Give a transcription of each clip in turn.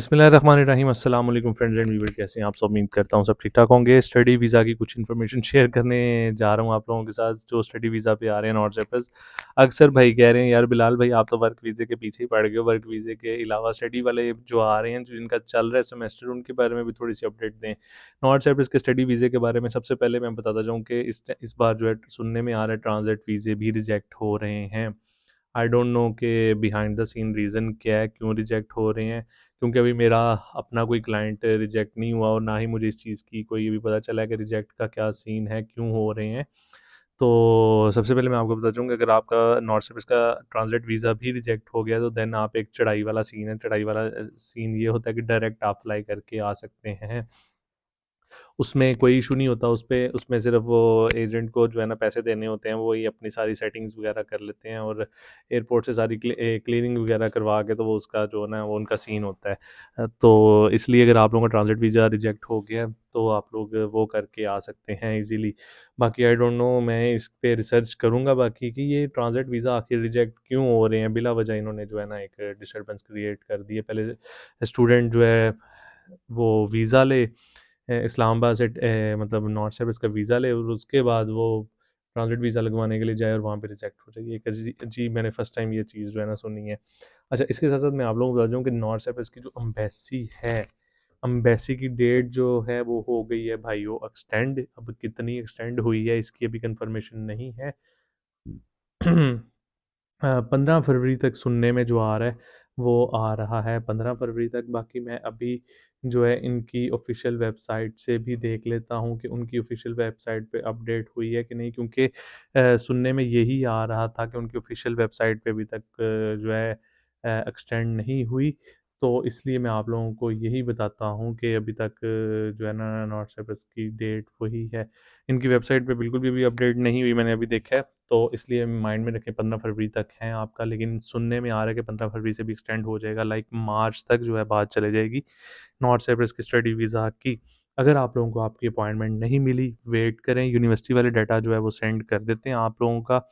बिस्मिल्लाहिर्रहमानिर्रहीम। अस्सलाम वालेकुम फ्रेंड्स एंड व्यूअर, कैसे हैं आप सब? उम्मीद करता हूँ सब ठीक ठाक होंगे। स्टडी वीज़ा की कुछ इन्फॉर्मेशन शेयर करने जा रहा हूँ आप लोगों के साथ जो स्टडी वीज़ा पे आ रहे हैं नॉर्थ साइप्रस। अक्सर भाई कह रहे हैं यार बिलाल भाई आप तो वर्क वीज़े के पीछे ही पड़ गए हो, वर्क वीज़े के अलावा स्टडी वाले जो आ रहे हैं जिनका चल रहा है सेमेस्टर उनके बारे में भी थोड़ी सी अपडेट दें। नॉर्थ साइप्रस के स्टडी वीज़े के बारे में सबसे पहले मैं बताता जाऊँ कि इस बार जो है सुनने में आ रहा है ट्रांजिट वीज़े भी रिजेक्ट हो रहे हैं। आई डोंट नो कि बिहाइंड द सीन रीज़न क्या है, क्यों रिजेक्ट हो रहे हैं, क्योंकि अभी मेरा अपना कोई क्लाइंट रिजेक्ट नहीं हुआ और ना ही मुझे इस चीज़ की कोई अभी पता चला है कि रिजेक्ट का क्या सीन है, क्यों हो रहे हैं। तो सबसे पहले मैं आपको बता दूँ कि अगर आपका नॉर्थ सर्विस का ट्रांजिट वीज़ा भी रिजेक्ट हो गया तो देन आप एक चढ़ाई वाला सीन है। चढ़ाई वाला सीन ये होता है कि डायरेक्ट आप अप्लाई करके आ सकते हैं। उसमें कोई इशू नहीं होता, उसमें सिर्फ वो एजेंट को जो है ना पैसे देने होते हैं, वो ही अपनी सारी सेटिंग्स वगैरह कर लेते हैं और एयरपोर्ट से सारी क्लीनिंग वगैरह करवा के तो वो उसका जो है ना वो उनका सीन होता है। तो इसलिए अगर आप लोगों का ट्रांजिट वीज़ा रिजेक्ट हो गया तो आप लोग वो करके आ सकते हैं इजीली। बाकी आई डोंट नो, मैं इस पे रिसर्च करूँगा बाकी कि ये ट्रांजिट वीज़ा आखिर रिजेक्ट क्यों हो रहे हैं बिला वजह। इन्होंने जो है ना एक डिस्टर्बेंस क्रिएट कर दी है। पहले स्टूडेंट जो है वो वीज़ा ले इस्लामाबाद से मतलब नॉर्थ साइप्रस का वीज़ा ले और उसके बाद वो ट्रांजिट वीज़ा लगवाने के लिए जाए और वहाँ पे रिजेक्ट हो जाए। एक अजीब मैंने फर्स्ट टाइम ये चीज़ जो है ना सुनी है। अच्छा, इसके साथ साथ मैं आप लोगों को बता दूँ कि नॉर्थ साइप्रस की जो अम्बेसी है, अम्बेसी की डेट जो है वो हो गई है भाइयों एक्सटेंड। अब कितनी एक्सटेंड हुई है इसकी अभी कंफर्मेशन नहीं है। 15 फरवरी तक सुनने में जो आ रहा है वो आ रहा है 15 फरवरी तक। बाकी मैं अभी जो है इनकी ऑफिशियल वेबसाइट से भी देख लेता हूँ कि उनकी ऑफिशियल वेबसाइट पे अपडेट हुई है कि नहीं, क्योंकि सुनने में यही आ रहा था कि उनकी ऑफिशियल वेबसाइट पे अभी तक जो है एक्सटेंड नहीं हुई। तो इसलिए मैं आप लोगों को यही बताता हूँ कि अभी तक जो है ना नॉर्थ साइप्रस की डेट वही है। इनकी वेबसाइट पे बिल्कुल भी अभी अपडेट नहीं हुई, मैंने अभी देखा है। तो इसलिए माइंड में रखें 15 फरवरी तक है आपका, लेकिन सुनने में आ रहा है कि 15 फरवरी से भी एक्सटेंड हो जाएगा, लाइक मार्च तक जो है बात चले जाएगी नॉर्थ साइप्रस की स्टडी वीज़ा की। अगर आप लोगों को आपकी अपॉइंटमेंट नहीं मिली, वेट करें, यूनिवर्सिटी वाले डाटा जो है वो सेंड कर देते हैं आप लोगों का।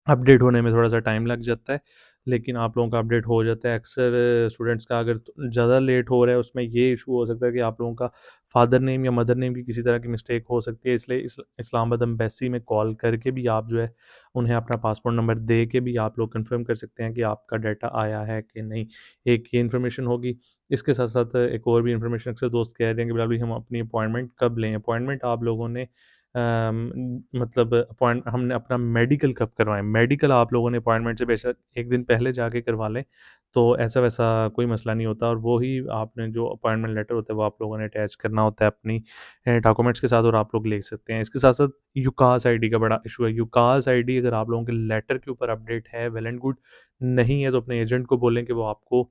अपडेट होने में थोड़ा-सा टाइम लग जाता है, लेकिन आप लोगों का अपडेट हो जाता है। अक्सर स्टूडेंट्स का अगर ज़्यादा लेट हो रहा है, उसमें ये इशू हो सकता है कि आप लोगों का फादर नेम या मदर नेम की किसी तरह की मिस्टेक हो सकती है। इसलिए इस्लामाबाद एम्बेसी में कॉल करके भी आप जो है, उन्हें अपना पासपोर्ट नंबर दे के भी आप लोग कन्फर्म कर सकते हैं कि आपका डाटा आया है कि नहीं। एक ये इन्फॉर्मेशन होगी। इसके साथ-साथ एक और भी इन्फॉर्मेशन, अक्सर दोस्त कह रहे हैं कि बिलाल भाई हम अपनी अपॉइंटमेंट कब लें? अपॉइंटमेंट आप लोगों ने मतलब अपॉइंट हमने अपना मेडिकल कब करवाएं? मेडिकल आप लोगों ने अपॉइंटमेंट से बेशक एक दिन पहले जाके करवा लें, तो ऐसा वैसा कोई मसला नहीं होता। और वो ही आपने जो अपॉइंटमेंट लेटर होता है वो आप लोगों ने अटैच करना होता है अपनी डॉक्यूमेंट्स के साथ और आप लोग ले सकते हैं। इसके साथ साथ यूकास आईडी का बड़ा इशू है। यूकास आईडी अगर आप लोगों के लेटर के ऊपर अपडेट है, वेल एंड गुड। नहीं है तो अपने एजेंट को बोलें कि वो आपको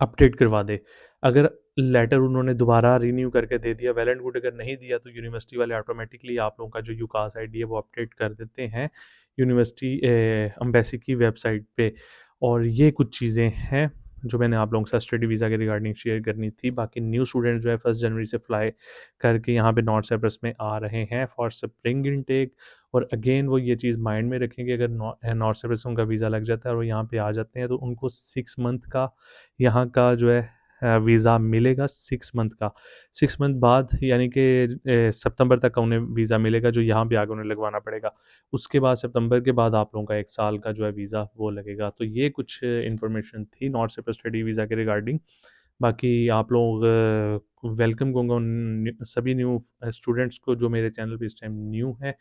अपडेट करवा दे। अगर लेटर उन्होंने दोबारा रिन्यू करके दे दिया, वेल एंड गुड। अगर नहीं दिया तो यूनिवर्सिटी वाले ऑटोमेटिकली आप लोगों का जो यूकास आईडी है वो अपडेट कर देते हैं यूनिवर्सिटी एम्बेसी की वेबसाइट पे। और ये कुछ चीज़ें हैं जो मैंने आप लोगों के साथ स्टडी वीज़ा के रिगार्डिंग शेयर करनी थी। बाकी न्यू स्टूडेंट जो है 1 जनवरी से फ्लाई करके यहाँ पे नॉर्थ साइप्रस में आ रहे हैं फॉर स्प्रिंग इनटेक। और अगेन वो ये चीज़ माइंड में रखें कि अगर नॉर्थ साइप्रस में उनका वीज़ा लग जाता है और वो यहाँ पे आ जाते हैं तो उनको 6 मंथ का यहाँ का जो है वीज़ा मिलेगा। 6 मंथ का, 6 मंथ बाद यानी कि सितंबर तक का उन्हें वीज़ा मिलेगा जो यहाँ पे आके उन्हें लगवाना पड़ेगा। उसके बाद सितंबर के बाद आप लोगों का 1 साल का जो है वीज़ा वो लगेगा। तो ये कुछ इन्फॉर्मेशन थी नॉर्थ साइप्रस स्टडी वीज़ा के रिगार्डिंग। बाकी आप लोग वेलकम कहूँगा उन सभी न्यू स्टूडेंट्स को जो मेरे चैनल पे इस टाइम न्यू हैं।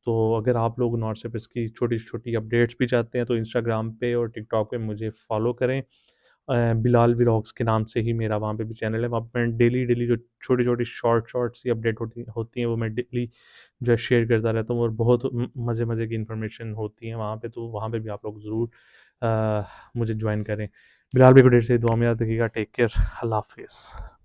तो अगर आप लोग नॉर्थ साइप्रस की छोटी-छोटी अपडेट्स भी चाहते हैं तो इंस्टाग्राम पे और टिकटॉक पे मुझे फॉलो करें। बिलाल व्लॉग्स के नाम से ही मेरा वहाँ पे भी चैनल है। वहाँ पे मैं डेली जो छोटी-छोटी शॉर्ट सी अपडेट होती होती हैं वो मैं डेली जो है शेयर करता रहता हूँ और बहुत मज़े-मज़े की इन्फॉर्मेशन होती है वहाँ पे। तो वहाँ पे भी आप लोग ज़रूर मुझे जॉइन करें। बिलाल भाई को ढेर सारी दुआ में याद रखिएगा। Take care. अल्लाह हाफ़िज़।